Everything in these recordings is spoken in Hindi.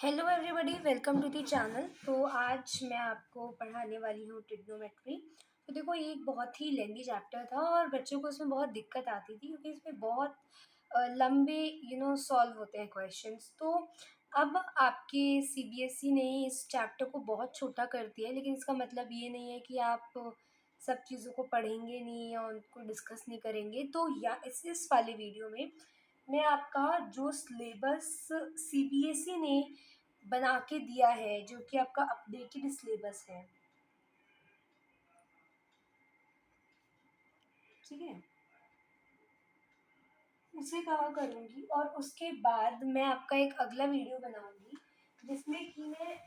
Hello everybody, welcome to the channel. तो आज मैं आपको पढ़ाने वाली हूँ ट्रिग्नोमेट्री। तो देखो, ये एक बहुत ही लेंदी चैप्टर था और बच्चों को इसमें बहुत दिक्कत आती थी क्योंकि इसमें बहुत लंबे सॉल्व होते हैं क्वेश्चंस। तो अब आपके सीबीएसई ने इस चैप्टर को बहुत छोटा कर दिया है, लेकिन इसका मतलब ये नहीं है कि आप सब चीज़ों को पढ़ेंगे नहीं या उनको डिस्कस नहीं करेंगे। तो या इस वाले वीडियो में मैं आपका जो सिलेबस सीबीएसई ने बना के दिया है, जो कि आपका अपडेटेड सिलेबस है, ठीक है, उसे कवर करूँगी। और उसके बाद मैं आपका एक अगला वीडियो बनाऊँगी जिसमें कि मैं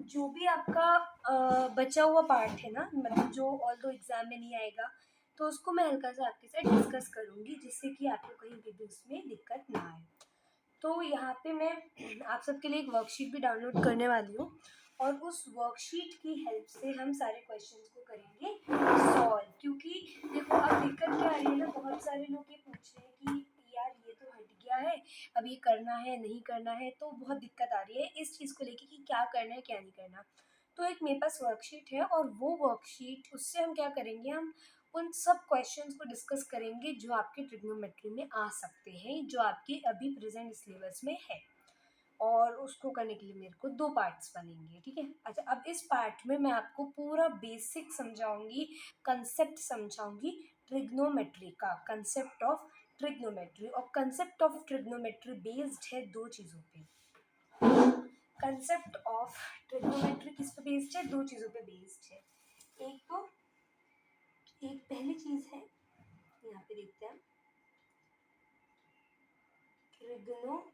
जो भी आपका बचा हुआ पार्ट है ना, मतलब जो ऑल दो एग्ज़ाम में नहीं आएगा, तो उसको मैं हल्का सा आपके साथ डिस्कस करूँगी जिससे कि आपको कहीं भी उसमें दिक्कत ना आए। तो यहाँ पे मैं आप सबके लिए एक वर्कशीट भी डाउनलोड करने वाली हूँ और उस वर्कशीट की हेल्प से हम सारे क्वेश्चंस को करेंगे सॉल्व। क्योंकि देखो, अब दिक्कत क्या आ रही है ना, बहुत सारे लोग ये पूछ रहे हैं कि यार ये तो हट गया है, अब ये करना है नहीं करना है, तो बहुत दिक्कत आ रही है इस चीज़ को लेके कि क्या करना है क्या नहीं करना। तो एक मेरे पास वर्कशीट है और वो वर्कशीट, उससे हम क्या करेंगे, हम उन सब क्वेश्चंस को डिस्कस करेंगे जो आपके ट्रिग्नोमेट्री में आ सकते हैं, जो आपके अभी प्रेजेंट सिलेबस में है। और उसको करने के लिए मेरे को दो पार्ट्स बनेंगे, ठीक है। अच्छा, अब इस पार्ट में मैं आपको पूरा बेसिक समझाऊंगी, कंसेप्ट समझाऊंगी ट्रिग्नोमेट्री का, कंसेप्ट ऑफ ट्रिग्नोमेट्री। और कंसेप्ट ऑफ ट्रिग्नोमेट्री बेस्ड है दो चीज़ों पे। कंसेप्ट ऑफ ट्रिग्नोमेट्री किस पे बेस्ड है? दो चीज़ों पे बेस्ड है। एक तो एक पहली चीज़ है, यहाँ पे देखते हैं, ट्रिग्नोमेट्रिक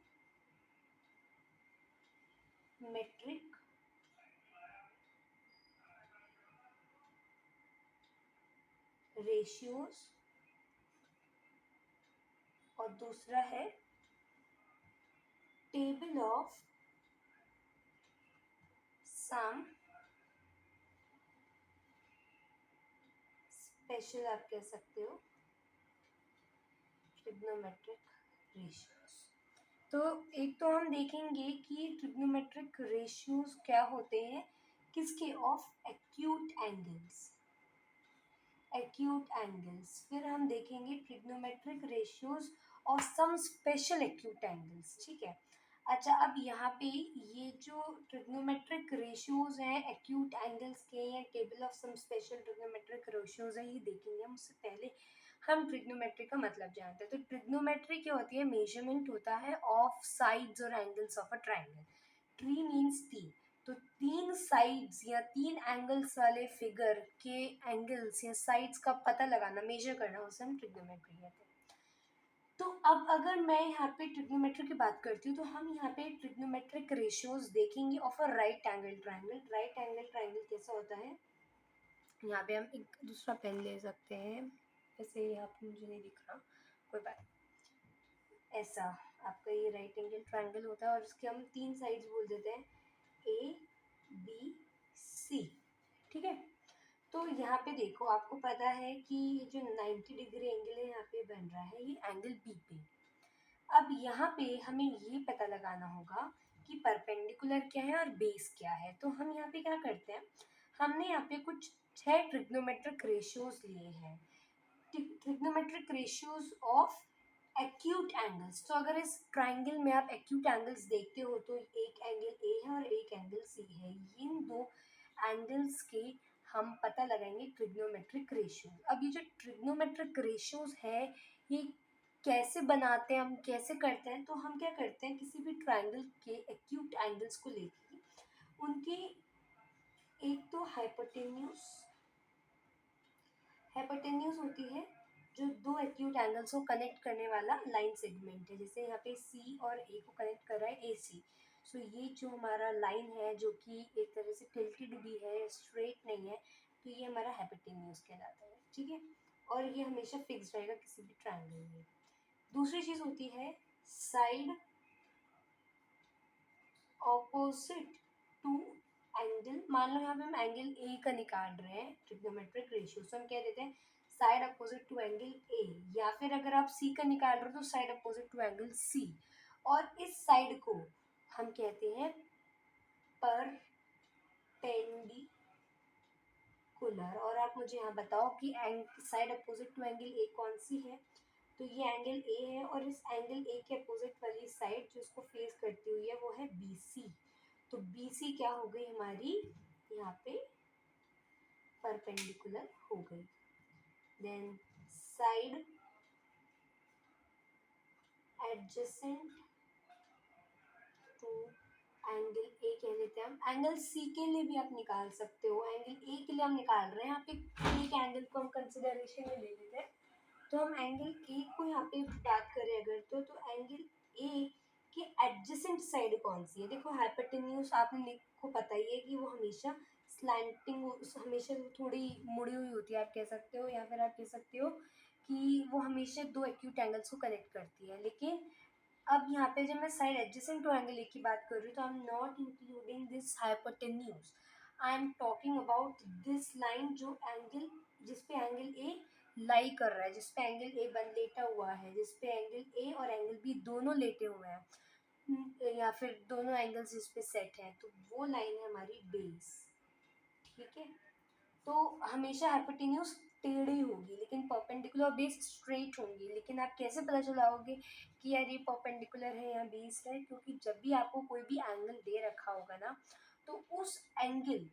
रेशियोज, और दूसरा है टेबल ऑफ सम स्पेशल, आप कह सकते हो, ट्रिग्नोमेट्रिक रेशियोज। तो एक तो हम देखेंगे कि ट्रिग्नोमेट्रिक रेशियोज क्या होते हैं, किसके? Of acute angles, acute angles. फिर हम देखेंगे ट्रिग्नोमेट्रिक रेशियोज और सम स्पेशल एक्यूट एंगल्स, ठीक है। अच्छा, अब यहाँ पे ये जो ट्रिग्नोमेट्रिक रेशियोज हैं एक्यूट एंगल्स के, या table of some special trigonometric ratios हैं, ये देखेंगे हम। उससे पहले हम ट्रिग्नोमेट्री का मतलब जानते हैं। तो ट्रिग्नोमेट्री क्या होती है? मेजरमेंट होता है ऑफ साइड्स और angles of a triangle. Tree means तीन, तो तीन साइड्स या तीन एंगल्स वाले फिगर के एंगल्स या साइड्स का पता लगाना, मेजर करना, उसे हम ट्रिग्नोमेट्री कहते हैं। तो अब अगर मैं यहाँ पे ट्रिग्नोमेट्री की बात करती हूँ, तो हम यहाँ पे ट्रिग्नोमेट्रिक रेशियोज देखेंगे of a right angle triangle. Right angle triangle कैसा होता है? यहाँ पे हम एक दूसरा पेन ले सकते हैं, वैसे यहाँ पे मुझे नहीं दिख रहा, कोई बात नहीं। ऐसा आपका ये राइट एंगल ट्राइंगल होता है और इसके हम तीन साइड्स बोल देते हैं, ए बी सी, ठीक है। तो यहाँ पे देखो, आपको पता है कि जो 90 डिग्री एंगल है यहाँ पे बन रहा है, ये एंगल बी पे। अब यहाँ पे हमें ये पता लगाना होगा कि परपेंडिकुलर क्या है और बेस क्या है। तो हम यहाँ पे क्या करते हैं, हमने यहाँ पे कुछ 6 ट्रिग्नोमेट्रिक रेशियोज लिए हैं, trigonometric ratios of acute angles. तो अगर इस ट्राइंगल में आप एक्यूट एंगल्स देखते हो, तो एक एंगल ए है और एक एंगल सी है। इन दो एंगल्स के हम पता लगाएंगे ट्रिग्नोमेट्रिक रेशियोज। अब ये जो ट्रिग्नोमेट्रिक रेशियोज है, ये कैसे बनाते हैं, हम कैसे करते हैं? तो हम क्या करते हैं, किसी भी ट्राइंगल के एक्यूट एंगल्स को लेके उनकी एक तो हाइपोटेन्यूज, हाइपोटेन्यूज होती है जो दो एक्यूट एंगल्स को कनेक्ट करने वाला लाइन सेगमेंट है। जैसे यहाँ पे सी और ए को कनेक्ट कर रहा है ए सी। सो ये जो हमारा लाइन है, जो कि एक तरह से टिल्टेड भी है, स्ट्रेट नहीं है, तो ये हमारा हाइपोटेन्यूज कहलाता है, ठीक है। और ये हमेशा फिक्स रहेगा किसी भी ट्राइंगल में। दूसरी चीज होती है साइड ऑपोजिट टू एंगल। मान लो यहाँ पे हम एंगल ए का निकाल रहे हैं ट्रिग्नोमेट्रिक रेशियो, तो हम कह देते हैं side opposite to angle A. या फिर अगर आप सी का निकाल रहे हो तो side opposite to angle C. और इस साइड को हम कहते हैं परपेंडिकुलर। और आप मुझे यहाँ बताओ कि side opposite to angle A कौन सी है। तो ये एंगल ए है और इस एंगल ए के अपोजिट वाली साइड जो उसको फेस करती हुई है वो है बी सी। तो बी सी क्या हो गई हमारी यहाँ पे परपेंडिकुलर हो गई। Then side adjacent to angle A कह लेते हैं हम। एंगल सी के लिए भी आप निकाल सकते हो, एंगल ए के लिए हम निकाल रहे हैं यहाँ पे एक एंगल को हम कंसिडरेशन में ले लेते हैं। तो हम एंगल ए को यहाँ पे बात करें अगर तो एंगल ए की एडजेसेंट साइड कौन सी है। देखो हाइपोटेन्यूज आपने को पता ही है कि वो हमेशा स्लैंटिंग, हमेशा थोड़ी मुड़ी हुई होती है आप कह सकते हो, या फिर आप कह सकते हो कि वो हमेशा दो एक्यूट एंगल्स को कनेक्ट करती है। लेकिन अब यहाँ पे जब मैं side adjacent to angle A की बात कर रही हूँ तो I am not including this hypotenuse, I am talking about this line जो एंगल जिस पे एंगल ए लाई कर रहा है, जिस पे एंगल ए बन लेटा हुआ है, जिस पे एंगल ए और एंगल बी दोनों लेटे हुए हैं, या फिर दोनों एंगल्स जिस पे सेट हैं, तो वो लाइन है हमारी बेस। ठीक है, तो हमेशा हाइपोटेन्यूज टेढ़ी होगी लेकिन परपेंडिकुलर बेस स्ट्रेट होंगी। लेकिन आप कैसे पता चलाओगे कि यार ये परपेंडिकुलर है या बेस है, क्योंकि जब भी आपको कोई भी एंगल दे रखा होगा ना तो उस एंगल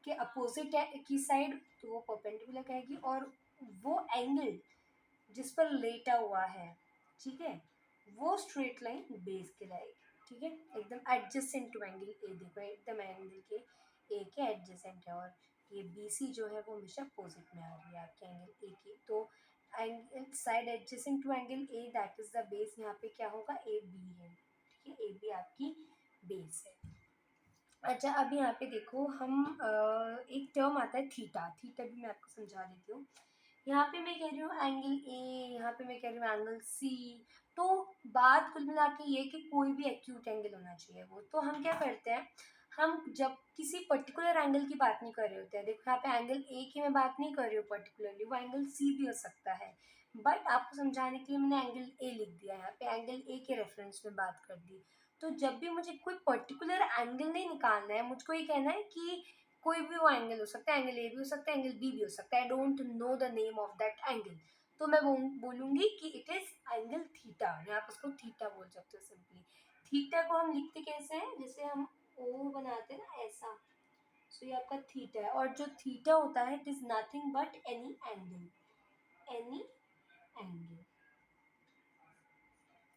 के अपोजिट की साइड तो वो परपेंडिकुलर कहेगी, और वो एंगल जिस पर लेटा हुआ है, ठीक है, वो स्ट्रेट लाइन बेस कहलाएगी। ठीक है, एकदम एडजेसेंट टू एंगल ए, देखो एकदम एंगल के ए के एडजेसेंट है, और ये बी सी जो है वो हमेशा अपोजिट में आ रही है आपके एंगल ए की। तो angle side adjacent to angle A that is the base, यहाँ पे क्या होगा ए बी है। ठीक है, ए बी आपकी बेस है। अच्छा, अब यहाँ पे देखो हम एक टर्म आता है थीटा, थीटा भी मैं आपको समझा देती हूँ। यहाँ पे मैं कह रही हूँ एंगल ए, यहाँ पे मैं कह रही हूँ एंगल सी। तो बात कुल मिला के ये कि कोई भी एक्यूट एंगल होना चाहिए वो। तो हम क्या करते हैं, हम जब किसी पर्टिकुलर एंगल की बात नहीं कर रहे होते हैं, देखो यहाँ पे एंगल ए की मैं बात नहीं कर रही हूँ पर्टिकुलरली, वो एंगल सी भी हो सकता है, बट आपको समझाने के लिए मैंने एंगल ए लिख दिया, यहाँ पे एंगल ए के रेफरेंस में बात कर दी। तो जब भी मुझे कोई पर्टिकुलर एंगल नहीं निकालना है, मुझको ये कहना है कि कोई भी वो एंगल हो सकता है, एंगल ए भी हो सकता है, एंगल बी भी हो सकता है, I don't know the name of that angle, तो मैं बोलूँगी कि इट इज एंगल थीटा, या आप उसको थीटा बोल सकते हो सिंपली। थीटा को हम लिखते कैसे हैं, जैसे हम ओ बनाते हैं ना ऐसा, सो ये आपका थीटा है, और जो थीटा होता है it is nothing but any angle, any angle.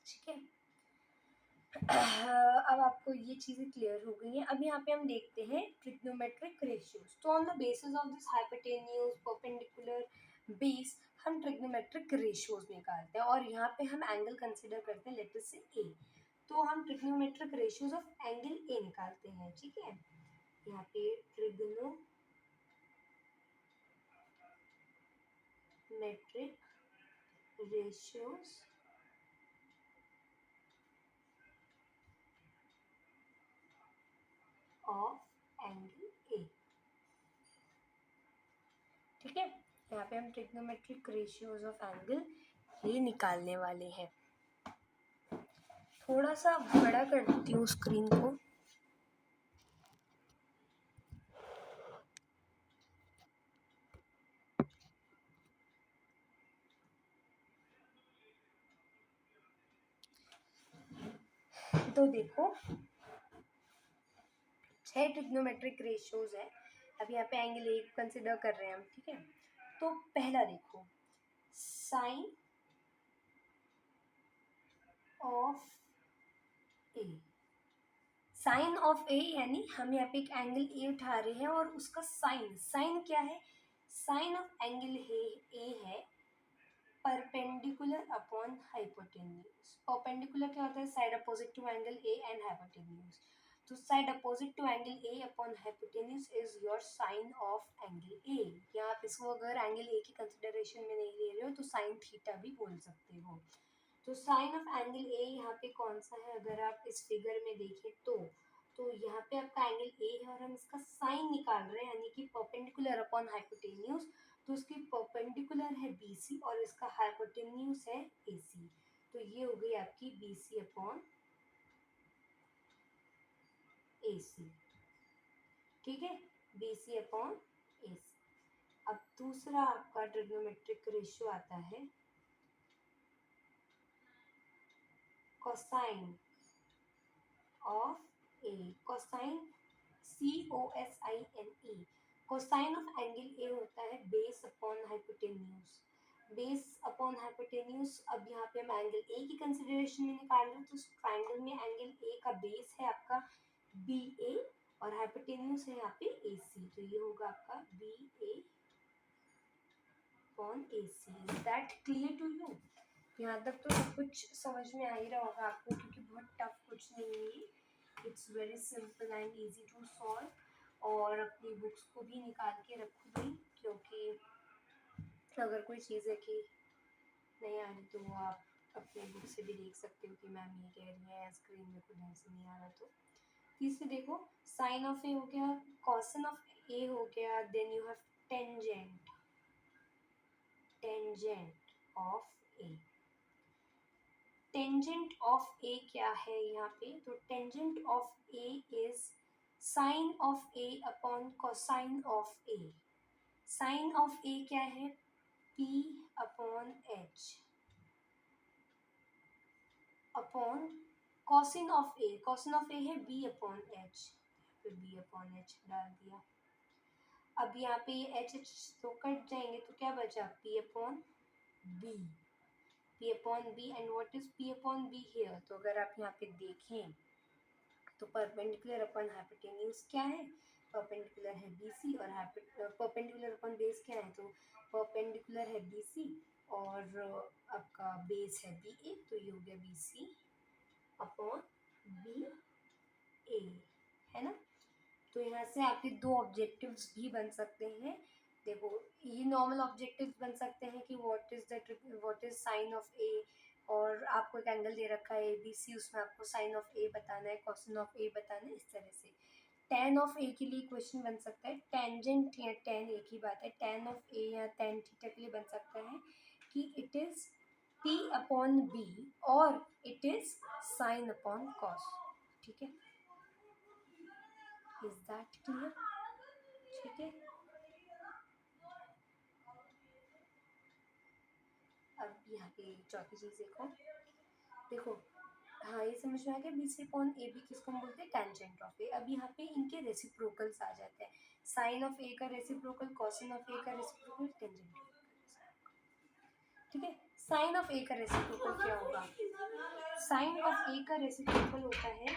ठीक है, अब आपको ये चीज़ें क्लियर हो गई हैं। अब यहाँ पे हम देखते हैं ट्रिग्नोमेट्रिक रेशियोज। तो on the basis of this hypotenuse perpendicular base हम ट्रिग्नोमेट्रिक रेशियोज निकालते हैं, और यहाँ पे हम एंगल कंसिडर करते हैं लेट अस से ए। तो हम ट्रिग्नोमेट्रिक रेशियोज ऑफ एंगल ए निकालते हैं। ठीक है, यहाँ पे ट्रिग्नोमेट्रिक रेशियोज ऑफ एंगल ए। ठीक है, यहाँ पे हम ट्रिग्नोमेट्रिक रेशियोज ऑफ एंगल ये निकालने वाले हैं। थोड़ा सा बड़ा कर देती हूँ स्क्रीन को। तो देखो 6 ट्रिग्नोमेट्रिक रेशियोज है। अब यहाँ पे एंगल ए कंसिडर कर रहे हैं हम। ठीक है, तो पहला देखो sine of A, sine of A यानी हम यहाँ पे एक एंगल ए उठा रहे हैं और उसका साइन, साइन क्या है, साइन ऑफ एंगल ए है परपेंडिकुलर अपॉन हाइपोटेन्यूज। परपेंडिकुलर क्या होता है, side opposite to angle A and hypotenuse. तो side opposite to angle A upon hypotenuse is your sine of angle A, या आप इसको अगर एंगल ए की कंसिडरेशन में नहीं ले रहे हो तो साइन थीटा भी बोल सकते हो। तो साइन ऑफ एंगल ए यहाँ पे कौन सा है, अगर आप इस फिगर में देखें तो यहाँ पे आपका एंगल ए है और हम इसका साइन निकाल रहे हैं, यानी कि परपेंडिकुलर अपॉन हाइपोटेन्यूज। तो उसकी परपेंडिकुलर है बी सी और इसका हाइपोटेन्यूज है ए सी। तो ये हो गई आपकी बी सी अपॉन ए सी, ठीक है, बी सी अपॉन ए सी। अब दूसरा आपका ट्रिग्नोमेट्रिक रेशियो आता है cosine of A, cosine COSINE, cosine of angle ए होता है base upon hypotenuse, base upon hypotenuse. अब यहाँ पे हम एंगल ए की कंसिडरेशन में निकाल रहे हैं, तो ट्राइंगल में एंगल ए का बेस है आपका BA और हाइपोटेन्यूज है यहाँ पे AC, तो ये होगा आपका BA upon AC। Is that clear to you? यहाँ तक तो सब कुछ समझ में आ ही रहा होगा आपको, क्योंकि बहुत टफ कुछ नहीं है, it's very simple and easy to solve. और अपनी बुक्स को भी निकाल के रखो भाई, क्योंकि अगर कोई चीज़ है कि नहीं आ रही तो वो आप अपने बुक से भी देख सकते हो कि मैम ये कह रही है, स्क्रीन में खुद ऐसे नहीं आ रहा। तो तीसरे देखो, साइन ऑफ ए हो गया, कॉसन ऑफ ए हो गया, then you have tangent, tangent of A. Tangent of A क्या है यहाँ पे? तो tangent of A is sine of A upon cosine of A. Sine of A क्या है? P upon H upon cosine of A, cosine of A है B अपॉन H, फिर B अपॉन H डाल दिया। अब यहाँ पे ये H तो कट जाएंगे, तो क्या बचा? P upon B, P upon B and what is P upon B here? तो अगर आप यहाँ पे देखें तो परपेंडिकुलर अपन हाइपोटेन्यूज क्या है? परपेंडिकुलर है BC और परपेंडिकुलर अपन बेस क्या है? तो परपेंडिकुलर है BC और आपका बेस है BA, तो ये हो गया BC अपॉन BA, है ना। तो यहाँ से आपके दो ऑब्जेक्टिव्स भी बन सकते हैं। देखो ये नॉर्मल ऑब्जेक्टिव्स बन सकते हैं कि व्हाट इज साइन ऑफ ए, और आपको एक एंगल दे रखा है ABC, उसमें आपको साइन ऑफ ए बताना है, कॉसन ऑफ ए बताना है, इस तरह से। tan ऑफ ए के लिए क्वेश्चन बन सकता है, टेंजेंट या tan एक ही बात है, tan ऑफ ए या tan थीटा के लिए बन सकता है कि it is P upon B और it is sine upon cos, ठीक है। Is that clear? ठीक है। अब यहाँ पे चौथी चीज देखो, देखो हाँ ये समझ में आ गया, BC अपॉन AB किसको हम बोलते हैं? टेंजेंट ऑफ ए। अब यहाँ पे इनके रेसिप्रोकल्स आ जाते हैं, साइन ऑफ ए का रेसिप्रोकल, कॉसिन ऑफ ए का रेसिप्रोकल, टेंजेंट ऑफ ए का, ठीक है। साइन ऑफ ए का रेसिप्रोकल क्या होगा? साइन ऑफ ए का रेसिप्रोकल होता है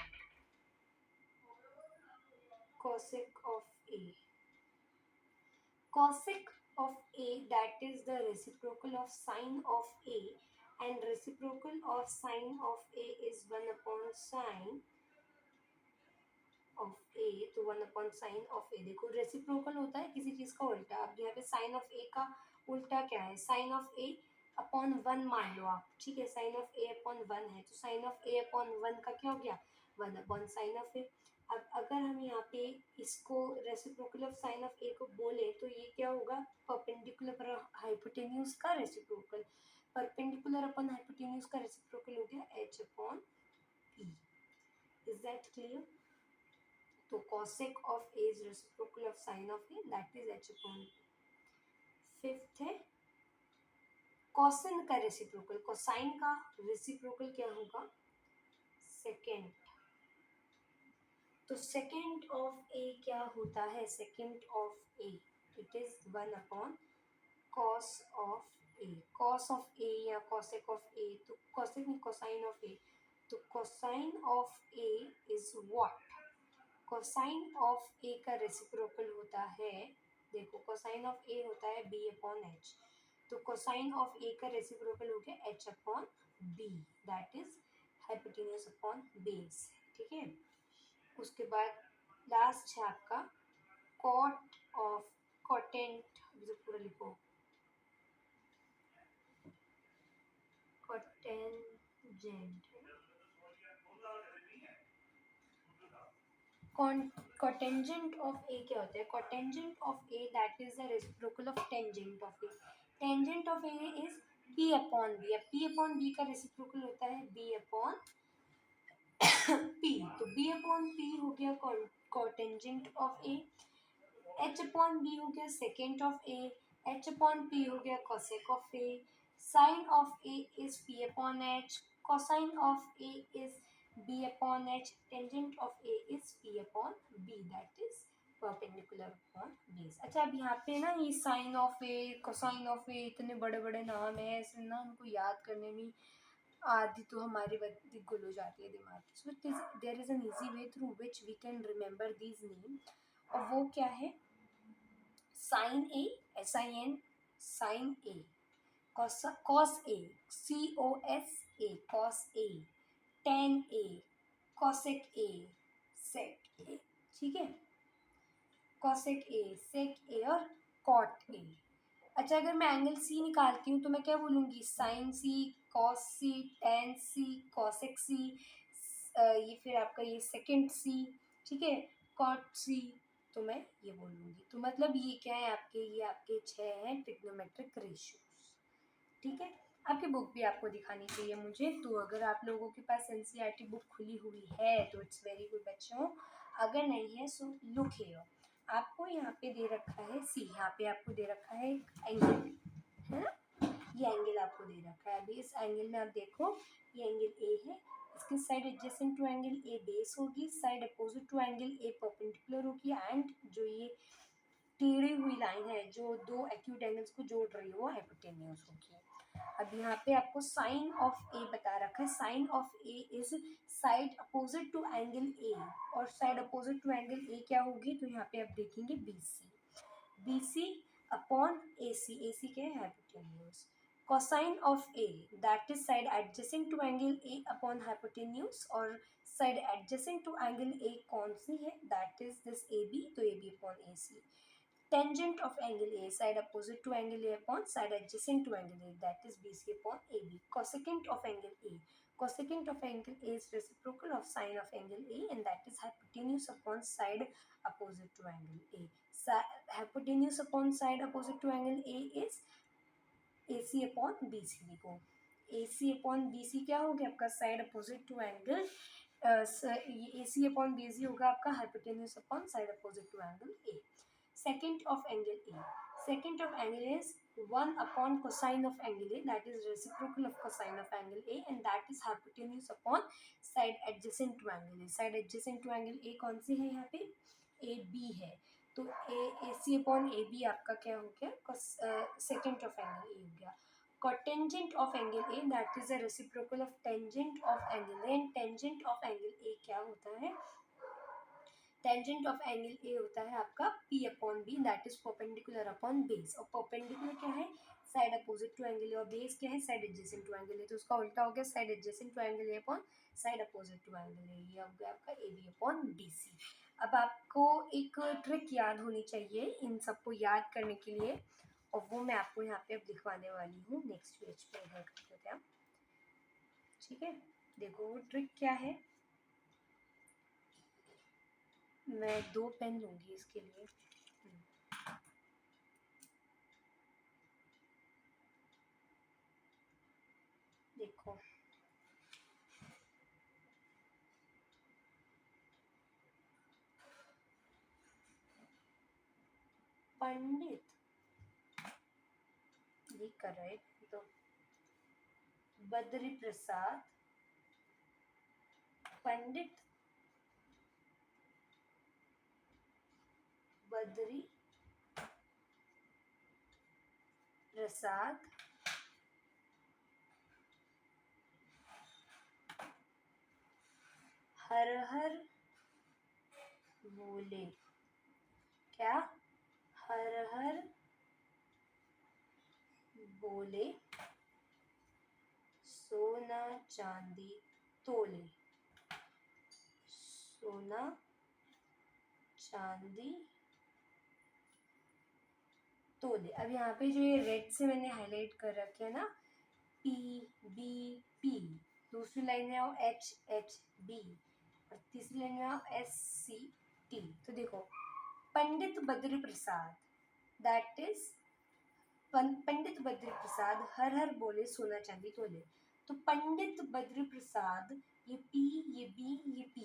cosec of A, cosec of A, that is the reciprocal of sine of A, and reciprocal of sine of A is 1 upon sine of A, तो 1 अपॉन साइन ऑफ ए। देखो रेसिप्रोकल होता है किसी चीज का उल्टा। अब यहाँ पे साइन ऑफ ए का उल्टा क्या है? साइन ऑफ ए अपॉन 1 मान लो आप, ठीक है, साइन ऑफ ए अपॉन 1 है, तो साइन ऑफ ए अपॉन 1 का क्या हो गया? 1 अपॉन साइन ऑफ ए। अब अगर हम यहाँ पे इसको रेसिप्रोकल ऑफ साइन ऑफ ए को बोले तो ये क्या होगा? परपेंडिकुलर पर हाइपोटेन्यूज का रेसिप्रोकल, परपेंडिकुलर अपॉन हाइपोटेन्यूज का रेसिप्रोकल हो गया h upon p। Is that clear? तो cosec of A is reciprocal of sin of A, that is h upon p। Fifth है cosine का रेसिप्रोकल, कोसाइन का रेसिप्रोकल क्या होगा? सेकेंड। तो सेकेंड ऑफ ए क्या होता है? Second of A it is 1 upon cos of A, cos of A या cosec ऑफ ए, तो cosec नहीं कोसाइन ऑफ ए, तो cosine of A is what? Cosine of A का रेसिप्रोकल होता है, देखो कोसाइन ऑफ ए होता है B अपॉन H, तो कोसाइन ऑफ ए का रेसिप्रोकल हो गया H upon B, that is hypotenuse upon base, ठीक है। उसके बाद लास्ट है आपका कॉट ऑफ कॉटेंट, पूरा लिखो, कॉटेंजेंट, cotangent of A क्या होता है? cotangent of A that is the reciprocal of tangent of A। tangent of A is P upon B। अब P upon B का reciprocal होता है B upon P, तो बी अपॉन पी हो गया cotangent of A, H upon B हो गया second of A, H upon P हो गया cosec of A, sine of A is P upon H, cosine of A is B upon H, tangent of A is P upon B, that is perpendicular upon base. अच्छा अब यहाँ पे ना ये sine of A cosine of A इतने बड़े बड़े नाम है, ऐसे ना उनको याद करने में आदि तो हमारी बत्ती गुल हो जाती है दिमाग की। So there is an easy way through which we can remember these name, और वो क्या है, sine A, S I N, sine A, cos A, C O S A, cos A, tan A, cosec A, sec A, ठीक है, कॉसेक ए, सेक ए और कॉट ए। अच्छा अगर मैं एंगल सी निकालती हूँ तो मैं क्या बोलूँगी, साइन सी, कॉस सी, टेन सी, कॉसेक सी, ये फिर आपका ये सेकेंड सी, ठीक है, कॉट सी, तो मैं ये बोलूँगी। तो मतलब ये क्या है आपके, ये आपके 6 हैं ट्रिग्नोमेट्रिक रेशियोज, ठीक है। आपकी बुक भी आपको दिखानी चाहिए मुझे, तो अगर आप लोगों के पास एनसीईआरटी बुक खुली हुई है तो इट्स वेरी गुड बच्चों, अगर नहीं है सो लुक हियर, आपको यहाँ पे दे रखा है सी, यहाँ पे आपको दे रखा है एक एंगल, है ना, ये एंगल आपको दे रखा है। अभी इस एंगल में आप देखो ये एंगल ए है, इसकी side adjacent to angle A base होगी, side opposite to angle A perpendicular होगी, एंड जो ये टेढ़ी हुई लाइन है जो दो एक्यूट एंगल्स को जोड़ रही है वो हाइपोटेन्यूज होगी। अब यहाँ पे आपको साइन ऑफ ए बता रखा है, sine of A is side opposite to angle A, और side opposite to angle A क्या होगी, तो यहाँ पे आप देखेंगे B C, B C upon A C, A C क्या है hypotenuse, cosine of A that is side adjacent to angle A upon hypotenuse, और side adjacent to angle A कौन सी है, that is this AB, तो AB upon AC, tangent of angle A side opposite to angle A upon side adjacent to angle A, that is BC upon AB, cosecant of angle A, cosecant of angle A is reciprocal of sine of angle A, and that is hypotenuse upon side opposite to angle A, hypotenuse upon side opposite to angle A is AC upon BC, देखो AC upon BC क्या हो गया आपका side opposite to angle, AC upon BC होगा आपका hypotenuse upon side opposite to angle A, secant of angle A, secant of angle is 1 upon cosine of angle A, that is reciprocal of cosine of angle A, and that is hypotenuse upon side adjacent to angle A, side adjacent to angle A कौन सी है यहाँ पे, AB है, तो AC upon AB आपका क्या हो गया, secant of angle A हो गया, cotangent of angle A that is a reciprocal of tangent of angle A, and tangent of angle A क्या होता है, टेंजेंट ऑफ एंगल ए होता है आपका P upon B, that is perpendicular upon base, और परपेंडिकुलर क्या है, side opposite to angle A, और बेस क्या है, side adjacent to angle A, तो उसका उल्टा हो गया side adjacent to angle A upon side opposite to angle A, ये हो गया आपका A B upon B C. अब आपको एक ट्रिक याद होनी चाहिए इन सबको याद करने के लिए, और वो मैं आपको यहाँ पे अब दिखवाने वाली हूँ, नेक्स्ट पेज पे इधर कर देते हैं, ठीक है। देखो वो ट्रिक क्या है, मैं 2 पेन लूँगी इसके लिए, देखो पंडित ये कर रहे, तो बद्री प्रसाद, पंडित बद्री प्रसाद हर हर बोले, क्या, हर हर बोले, सोना चांदी तोले, सोना चांदी तोले। अब यहाँ पे जो ये रेड से मैंने हाईलाइट कर रखे है ना, पी बी पी, दूसरी लाइन में आओ एच एच बी, और तीसरी लाइन में आओ एस सी टी, तो देखो पंडित बद्री प्रसाद, दैट इज पंडित बद्री प्रसाद हर हर बोले सोना चांदी तोले, तो पंडित बद्री प्रसाद, ये पी ये बी ये पी,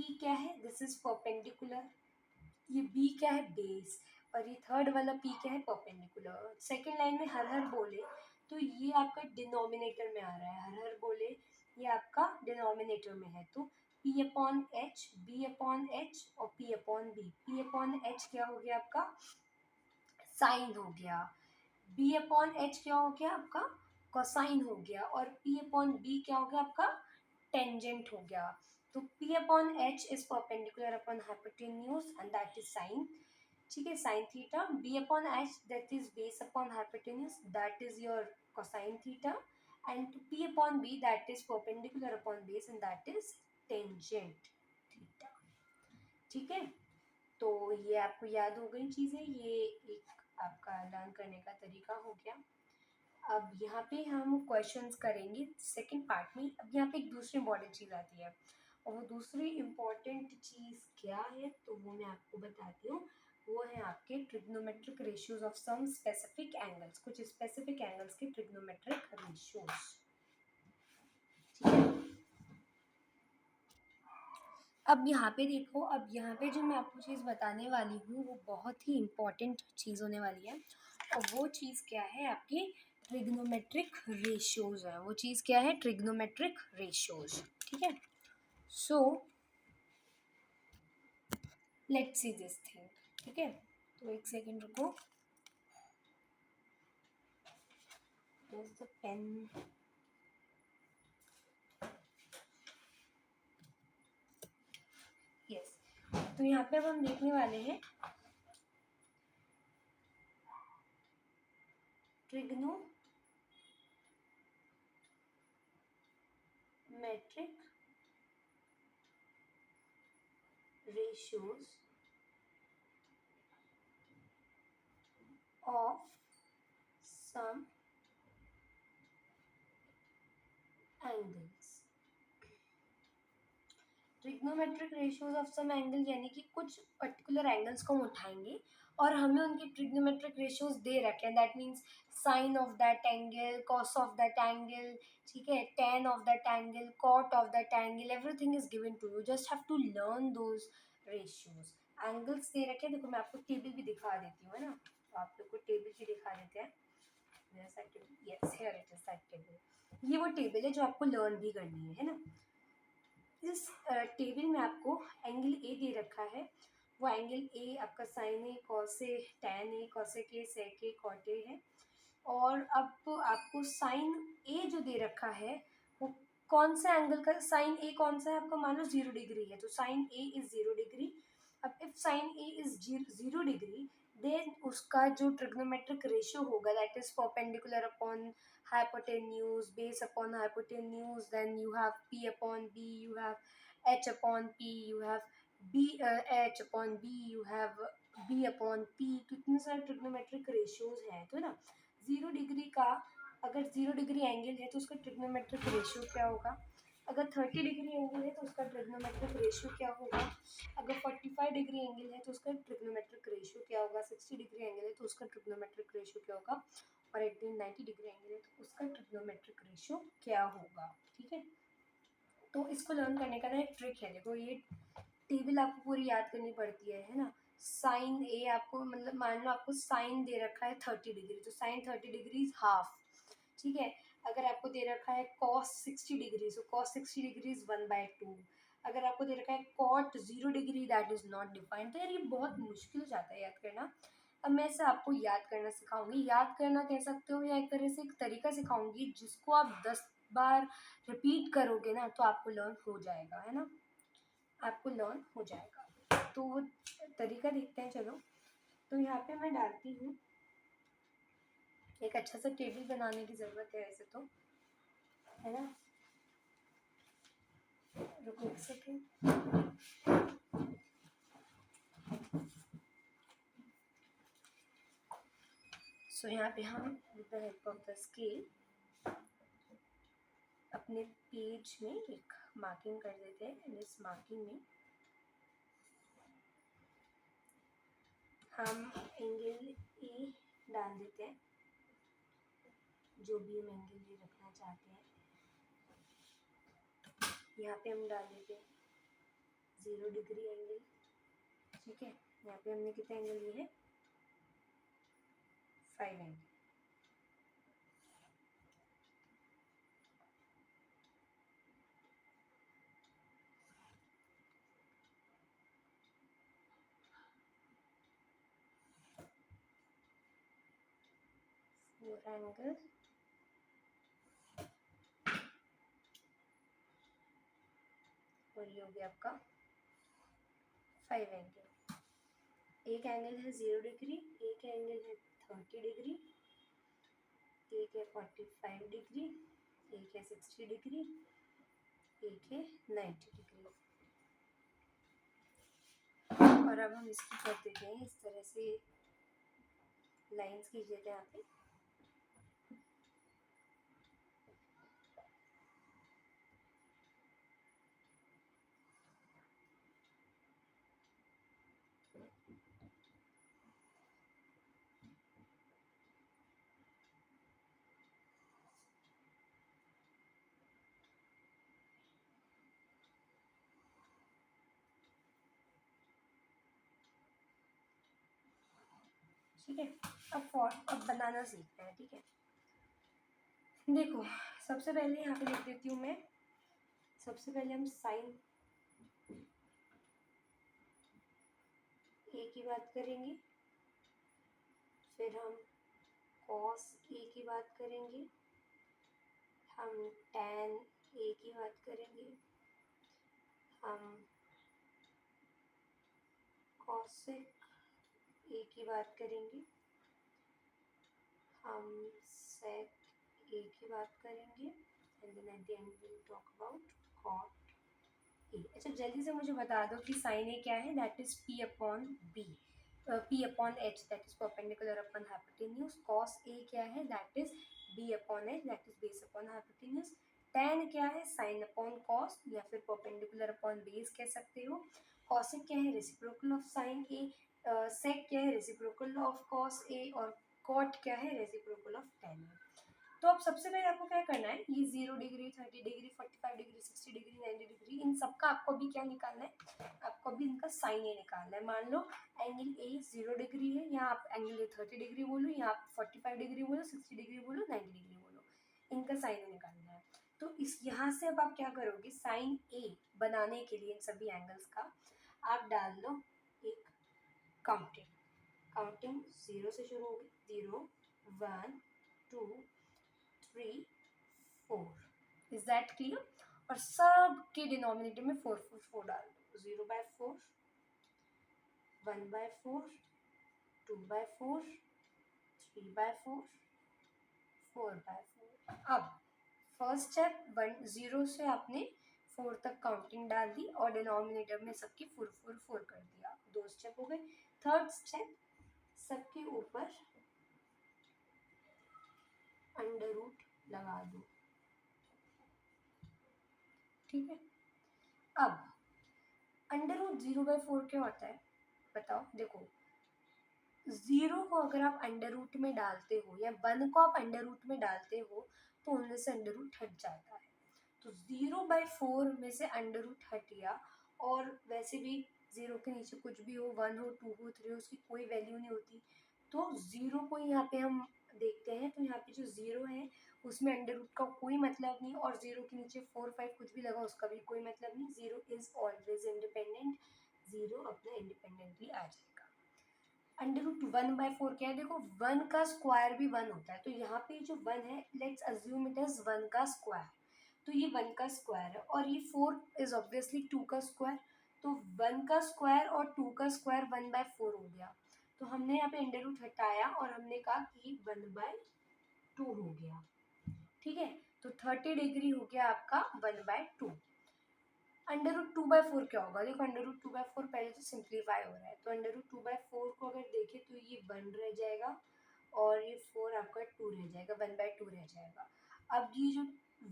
P क्या है, दिस इज परपेंडिकुलर, ये B क्या है, बेस, और ये थर्ड वाला P क्या है, परपेंडिकुलर। सेकेंड लाइन में हर हर बोले तो ये आपका डिनोमिनेटर में आ रहा है, हर हर बोले ये आपका डिनोमिनेटर में है, तो P upon H, B upon H और P upon B. P upon H क्या हो गया आपका, साइन हो गया, B अपॉन एच क्या हो गया आपका, कोसाइन हो गया, और P अपॉन बी क्या हो गया आपका, टेंजेंट हो गया। तो P upon H is perpendicular upon hypotenuse and that is sine, ठीक है, sine theta. B upon H that is base upon hypotenuse, that is your cosine theta, and P upon B that is perpendicular upon base and that is tangent theta, ठीक है। तो ये आपको याद हो गई चीज़ें, ये एक आपका लर्न करने का तरीका हो गया। अब यहाँ पे हम क्वेश्चंस करेंगे सेकंड पार्ट में। अब यहाँ पे एक दूसरी इम्पॉर्टेंट चीज़ आती है, और वो दूसरी इम्पॉर्टेंट चीज़ क्या है तो वो मैं आपको बताती हूँ। वो है आपके trigonometric ratios of some specific angles, कुछ स्पेसिफिक एंगल्स के ट्रिग्नोमेट्रिक रेशियोज, ठीक है। अब यहाँ पे देखो, अब यहाँ पे जो मैं आपको चीज़ बताने वाली हूँ वो बहुत ही इम्पॉर्टेंट चीज़ होने वाली है, और वो चीज़ क्या है, आपके ट्रिग्नोमेट्रिक रेशियोज है। वो चीज़ क्या है, ट्रिग्नोमेट्रिक रेशियोज, ठीक है। So let's see this thing, ठीक है। तो एक सेकेंड रुको, द पेन, यस। तो यहाँ पे अब हम देखने वाले हैं trigonometric ratios of some angles। Trigonometric ratios of some angle यानी कि कुछ पर्टिकुलर एंगल्स को हम उठाएंगे और हमें उनके ट्रिग्नोमेट्रिक रेशियोज दे रखे हैं, that means sine of that angle, cos of that angle, ठीक है, tan of that angle, cot of that angle, everything is given to you, just have to learn those ratios. Angles दे रखे हैं, देखो मैं आपको टेबल भी दिखा देती हूँ, है ना, तो आप लोग को टेबल भी दिखा देते हैं। Yes, here it is that table, ये वो टेबल है जो आपको लर्न भी करनी है ना। इस टेबल में आपको एंगल ए दे रखा है, वो एंगल ए आपका sine A, cos A, tan A, cosec A, sec A, cot A है। और अब आपको साइन ए जो दे रखा है वो कौन सा एंगल का, साइन ए कौन सा है आपका, मान लो 0 डिग्री है, तो साइन ए इज 0 डिग्री। अब if sine A is 0 degree, then उसका जो ट्रिग्नोमेट्रिक रेशियो होगा that is perpendicular upon hypotenuse, base upon hypotenuse, then you have P upon B, you have H upon P, you have B H upon B, you have B upon P। तो इतने सारे ट्रिग्नोमेट्रिक रेशियोज हैं, तो ना 0 डिग्री का, अगर 0 डिग्री एंगल है तो उसका ट्रिग्नोमेट्रिक रेशियो क्या होगा, अगर 30 डिग्री एंगल है तो उसका ट्रिग्नोमेट्रिक रेशियो क्या होगा, अगर 45 डिग्री एंगल है तो उसका ट्रिग्नोमेट्रिक रेशियो क्या होगा, 60 डिग्री एंगल है तो उसका ट्रिग्नोमेट्रिक रेशियो क्या होगा, और 90 डिग्री एंगल है तो उसका ट्रिग्नोमेट्रिक रेशियो क्या होगा, ठीक है। तो इसको लर्न करने का ना एक ट्रिक है, देखो ये टेबल आपको पूरी याद करनी पड़ती है ना। साइन ए आपको, मतलब मान लो आपको साइन दे रखा है 30 डिग्री, तो साइन 30 डिग्री इज हाफ, ठीक है। अगर आपको दे रखा है cos 60 degree, so cos 60 degree is 1/2। अगर आपको दे रखा है cot 0 degree, that is not defined. तो यार ये बहुत मुश्किल हो जाता है याद करना। अब मैं इसे आपको याद करना सिखाऊंगी, याद करना कह सकते हो, या एक तरह से एक तरीका सिखाऊंगी जिसको आप 10 बार रिपीट करोगे ना तो आपको लर्न हो जाएगा, है ना, आपको लर्न हो जाएगा। तो वो तरीका देखते हैं, चलो। तो यहाँ पे मैं डालती हूँ, एक अच्छा सा टेबल बनाने की ज़रूरत है ऐसे तो, है ना, रुको एक सेकेंड। सो यहाँ पे हम with the help of the scale अपने पेज में एक मार्किंग कर देते हैं, एंड इस मार्किंग में हम एंगल ए डाल देते हैं, जो भी हम एंगल ए रखना चाहते हैं। यहाँ पे हम डाल देते हैं 0 डिग्री एंगल, ठीक है। यहाँ पे हमने कितने एंगल लिए हैं, 5 एंगल। एंगल और ये हो गया आपका 5 एंगल। एक एंगल है 0 डिग्री, एक एंगल है 30 डिग्री, एक है 45 डिग्री, एक है 60 डिग्री, एक है 90 डिग्री। और अब हम इसकी कर देते हैं इस तरह से लाइंस कीजिए यहाँ पे। ठीक है, अब बनाना सीखते हैं, ठीक है। देखो सबसे पहले यहाँ पे लिख देती हूँ मैं, सबसे पहले हम साइन ए की बात करेंगे, फिर हम कॉस ए की बात करेंगे, हम टैन ए की बात करेंगे, हम कॉसेक ए की बात करेंगे, हम सेक ए की बात करेंगे, and then at the end we will talk about cot A. अच्छा जल्दी से मुझे बता दो कि साइन ए क्या है, that is P upon B, P upon H that is perpendicular upon hypotenuse. Cos A क्या है, that is B upon H that is base upon hypotenuse. Tan क्या है, साइन अपॉन कॉस या फिर परपेंडिकुलर अपॉन बेस कह सकते हो। कॉसिक क्या है, रेसिप्रोकल ऑफ साइन ए। सेक क्या है, रेसिप्रोकल ऑफ कॉस ए। और कॉट क्या है, रेसिप्रोकल ऑफ टैन ए। तो अब सबसे पहले आपको क्या करना है, ये 0 degree, 30 degree, 45 degree, 60 degree, 90 degree, इन सबका आपको भी क्या निकालना है, आपको भी इनका साइन ए निकालना है। मान लो एंगल ए 0 डिग्री है, यहाँ आप एंगल ए 30 डिग्री बोलो, यहाँ आप 45 डिग्री बोलो, 60 डिग्री बोलो, 90 डिग्री बोलो, इनका साइन ए निकालना है। तो इस यहाँ से अब आप क्या करोगे, साइन ए बनाने के लिए इन सभी एंगल्स का आप डाल दो एक काउंटिंग 0 से शुरू होगी, 0 1 2 3 4। Is that clear. और सब के डिनोमिनेटर में 4 4 4 डाल दो, 0/4, 1/4, 2/4, 3/4, 4/4। अब फर्स्ट स्टेप 0 से आपने 4 तक काउंटिंग डाल दी और डिनोमिनेटर में सबकी 4 4 4 कर दिया, 2 स्टेप हो गए। थर्ड स्टेप, सबके ऊपर अंडर रूट लगा दो, ठीक है। अब अंडर रूट 0/4 क्या होता है बताओ। देखो 0 को अगर आप अंडर रूट में डालते हो या 1 को आप अंडर रूट में डालते हो तो उनमें से अंडर रूट हट जाता है। तो 0/4 में से अंडर रूट हट गया, और वैसे भी 0 के नीचे कुछ भी हो, 1 हो, 2 हो, 3 हो, उसकी कोई वैल्यू नहीं होती। तो 0 को यहाँ पे हम देखते हैं, तो यहाँ पे जो 0 है उसमें अंडर रूट का कोई मतलब नहीं, और 0 के नीचे 4 5 कुछ भी लगा उसका भी कोई मतलब नहीं। 0 इज ऑलवेज इंडिपेंडेंट, 0 अपना इंडिपेंडेंटली आ जाएगा। अंडर रूट 1/4 क्या है, देखो 1 का स्क्वायर भी 1 होता है, तो यहाँ पे जो 1 है लेट्स अज्यूम इट इज 1 का स्क्वायर, तो ये 1 का स्क्वायर है, और ये 4 इज ऑब्वियसली 2 का स्क्वायर, तो 1 का स्क्वायर और 2 का स्क्वायर 1/4 हो गया। तो हमने यहाँ पे अंडर रूट हटाया और हमने कहा कि 1/2 हो गया, ठीक है। तो 30 डिग्री हो गया आपका 1/2। अंडर रूट 2/4 क्या होगा, देखो अंडर रूट 2/4 पहले तो सिंप्लीफाई हो रहा है, तो अंडर रूट 2/4 को अगर देखें तो ये 1 रह जाएगा और ये 4 आपका 2 रह जाएगा, 1/2 रह जाएगा। अब ये जो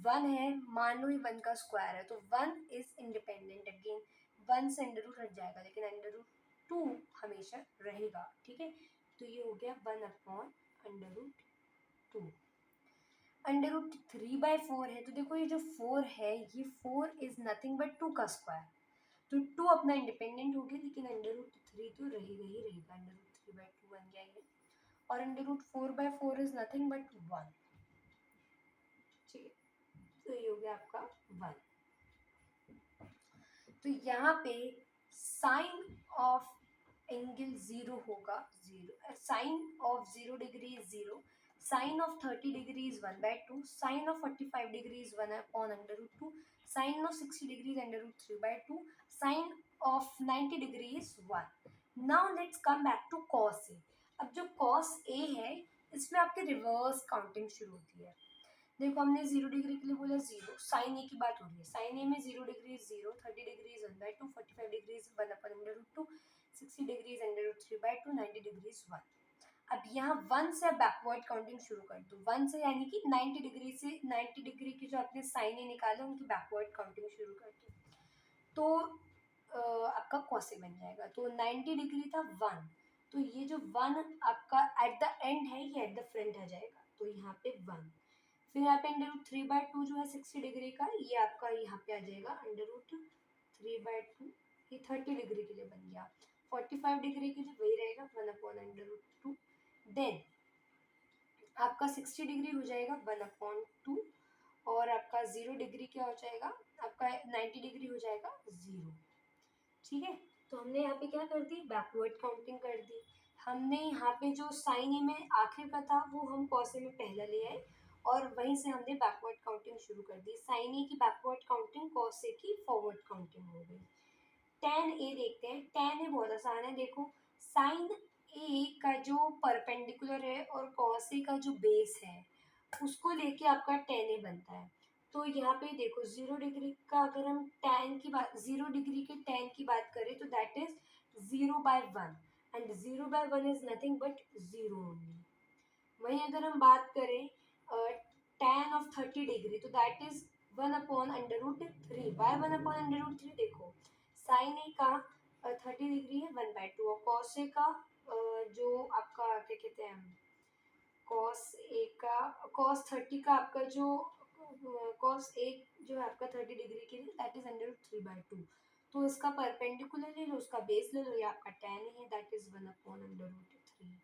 1 है, मान लो ये 1 का स्क्वायर है, तो 1 इज इंडिपेंडेंट, अगेन 1 से अंडर रूट हट जाएगा, लेकिन अंडर रूट 2 हमेशा रहेगा, ठीक है। तो ये हो गया 1/√2। अंडर रूट 3/4 है, तो देखो ये जो 4 है, ये 4 इज नथिंग बट 2 का स्क्वायर, तो 2 अपना इंडिपेंडेंट हो गया, लेकिन √3 तो रहेगा ही रहेगा, √3/2 बन गया ये। और √4/4 इज नथिंग बट 1। ठीक है, तो ये हो गया आपका 1। तो यहाँ पे साइन ऑफ एंगल 0 होगा 0, sine of 0 degree is 0, sine of 30 degree is 1/2, sine of 45 degree is 1/√2, sine of 60 degree is √3/2, sine of 90 degree is 1। Now let's come back to cos A. अब जो कॉस ए है इसमें आपकी रिवर्स काउंटिंग शुरू होती है। देखो हमने 0 डिग्री के लिए बोला 0, साइन ए की बात हो रही है, साइन ए में 0 degree 0, 30 degree 1/2, 45 degree 1/√2, 60 degree 3/2, 90 degree 1। अब यहाँ 1 से बैकवर्ड काउंटिंग शुरू कर दो, 1 से यानी कि 90 डिग्री से, 90 डिग्री की जो आपने साइन ए निकाले उनकी बैकवर्ड काउंटिंग शुरू कर दो, तो आपका कॉस ए बन जाएगा। तो 90 डिग्री था 1, तो ये जो 1 आपका एट द एंड है ये एट द फ्रंट आ जाएगा, तो यहाँ पे 1। फिर यहाँ पे √3/2 जो है 60 डिग्री का, ये आपका यहाँ पे आ जाएगा √3/2, ये 30 डिग्री के लिए बन गया। 45 डिग्री के लिए वही रहेगा 1/√2। देन आपका 60 डिग्री हो जाएगा 1/2, और आपका 0 डिग्री क्या हो जाएगा, आपका 90 डिग्री हो जाएगा 0। ठीक है, तो हमने यहाँ पे क्या कर दी, बैकवर्ड काउंटिंग कर दी। हमने यहाँ पे जो साइन ए में आखिर का था वो हम कॉस ए में पहला ले आए, और वहीं से हमने बैकवर्ड काउंटिंग शुरू कर दी। साइन ए की बैकवर्ड काउंटिंग, कॉस ए की फॉरवर्ड काउंटिंग हो गई। tan ए देखते हैं, tan ए बहुत आसान है। देखो साइन ए का जो परपेंडिकुलर है और कॉस ए का जो बेस है उसको लेके आपका tan ए बनता है। तो यहाँ पे देखो 0 डिग्री का अगर हम tan की बात, 0 डिग्री के tan की बात करें तो that is 0/1, and 0/1 is nothing but 0 only. वहीं अगर हम बात करें tan ऑफ 30 डिग्री तो दैट इज 1/√3। बाय 1/√3 देखो साइन ए का 30 डिग्री है 1/2, और कॉस ए का जो आपका क्या कहते हैं, कॉस ए का, कॉस 30 का आपका जो कॉस ए जो है आपका 30 डिग्री के लिए दैट इज √3/2। तो इसका परपेंडिकुलर ले लो, उसका बेस ले लो, ये आपका tan है दैट इज 1/√3।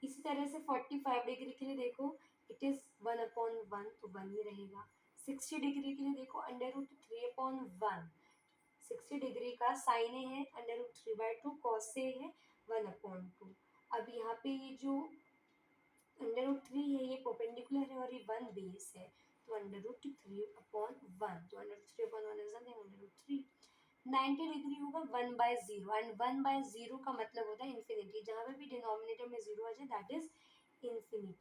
इसी तरह से 45 डिग्री के लिए देखो इट इज 1/1, तो 1 ही रहेगा। 60 डिग्री के लिए देखो √3/1, 60 डिग्री का साइन ए है √3/2, कॉस ए है 1/2। अब यहाँ पे ये जो √3 है ये परपेंडिकुलर है और ये 1 बेस है, तो √3/1, तो √3/1 इज √3। 90 डिग्री होगा 1/0, एंड 1/0 का मतलब होता है इन्फिनिटी, जहाँ पे भी डिनोमिनेटर में 0 आ जाए दैट इज इन्फिनिटी।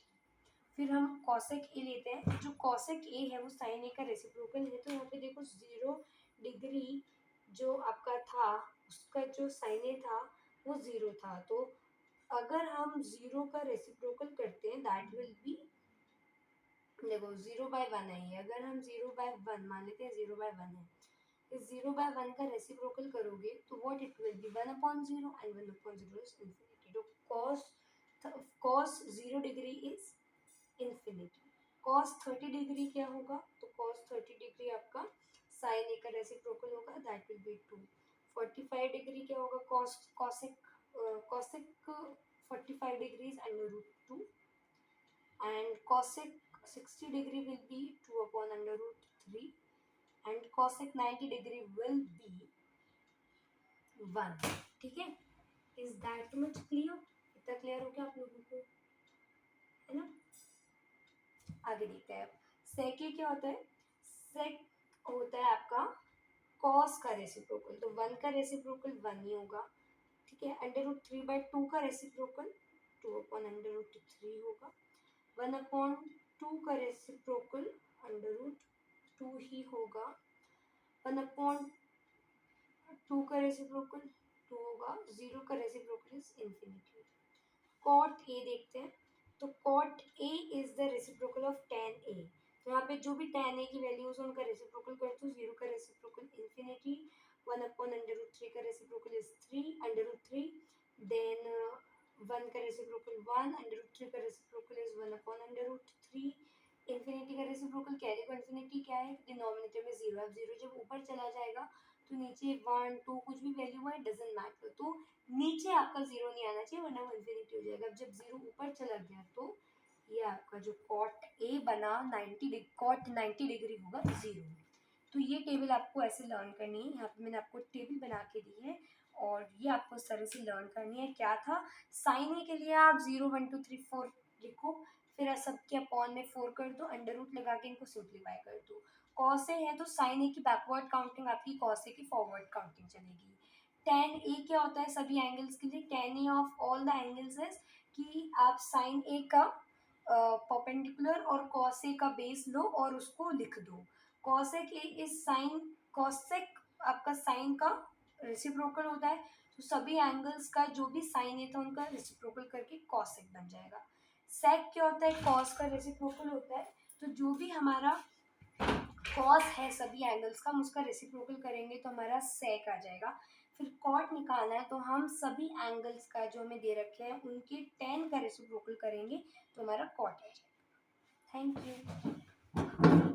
फिर हम कॉसेक ए लेते हैं, जो कॉसेक ए है वो साइन ए का रेसिप्रोकल है, तो यहाँ पे देखो 0 डिग्री जो आपका था उसका जो साइन ए था वो 0 था, तो अगर हम 0 का रेसिप्रोकल करते हैं दैट विल बी, देखो 0/1 है ये, अगर हम 0/1 मान लेते हैं 0/1 है, इस 0/1 का रेसिप्रोकल करोगे तो what it will be 1/0, and 1/0 is infinity. तो cos 0 degree is infinity. Cos 30 degree क्या होगा, तो कॉस 30 डिग्री आपका साइन ए का रेसिप्रोकल होगा दैट विल बी 2। 45 डिग्री क्या होगा, cosec 45 degrees √2, and cosec 60 degree will be 2/√3, and cosec 90 degree will be 1। ठीक है, इज दैट मच क्लियर? इतना क्लियर हो गया आप लोगों को, है ना? आगे देखते हैं। सेक क्या होता है, सेक होता है आपका कॉस का रेसिप्रोकल, तो 1 का रेसिप्रोकल 1 ही होगा। ठीक है, √3/2 का रेसिप्रोकल 2/√3 होगा। 1/2 का रेसिप्रोकल √2 ही होगा। 1/2 का रेसिप्रोकल 2 होगा। 0 का reciprocal is infinity. Cot A देखते हैं, तो cot A is the reciprocal of tan A, तो यहाँ पे जो भी tan ए की वैल्यूज है उनका रेसिप्रोकल कर दो। 0 का रेसिप्रोकल इन्फिनिटी, 1/√3 का रेसिप्रोकल इज 3 देन 1 का रेसिप्रोकल 1, √3 का रेसिप्रोकल इज 1/√3। इन्फिनिटी का रेसिप्रोकल, कैरी को इन्फिनिटी क्या है, डिनोमिनेटर में 0, अब 0 जब ऊपर चला जाएगा तो नीचे 1 2 कुछ भी वैल्यू है डजेंट मैटर, तो नीचे आपका जीरो नहीं आना चाहिए वरना वो इन्फिनिटी हो जाएगा। अब जब जीरो ऊपर चला गया तो ये आपका जो कॉट ए बना 90 डिग्री होगा जीरो। तो ये टेबल आपको ऐसे लर्न करनी है। यहाँ पे मैंने आपको टेबल बना के दी है और ये आपको इस तरह से लर्न करनी है। क्या था, साइन ए के लिए आप 0 1 2 3 4 लिखो, फिर सबके अपॉन में 4 कर दो, अंडर रूट लगा के इनको सिंप्लीफाई कर दो। कॉस ए है तो साइन ए की बैकवर्ड काउंटिंग आपकी कॉस ए की फॉरवर्ड काउंटिंग चलेगी। टेन ए क्या होता है सभी एंगल्स के लिए, ten A of all the angles है कि आप साइन ए का परपेंडिकुलर और कॉस ए का बेस लो और उसको लिख दो। कॉसेक इज साइन, कॉसेक आपका साइन का रेसिप्रोकल होता है, तो सभी एंगल्स का जो भी साइन है तो उनका रेसिप्रोकल करके कॉसेक बन जाएगा। सेक क्या होता है, कॉस का रेसिप्रोकल होता है, तो जो भी हमारा कॉस है सभी एंगल्स का हम उसका रेसिप्रोकल करेंगे तो हमारा सेक आ जाएगा। फिर कॉट निकालना है तो हम सभी एंगल्स का जो हमें दे रखे हैं उनके टेन का रेसिप्रोकल करेंगे तो हमारा कॉट आ जाएगा। Thank you.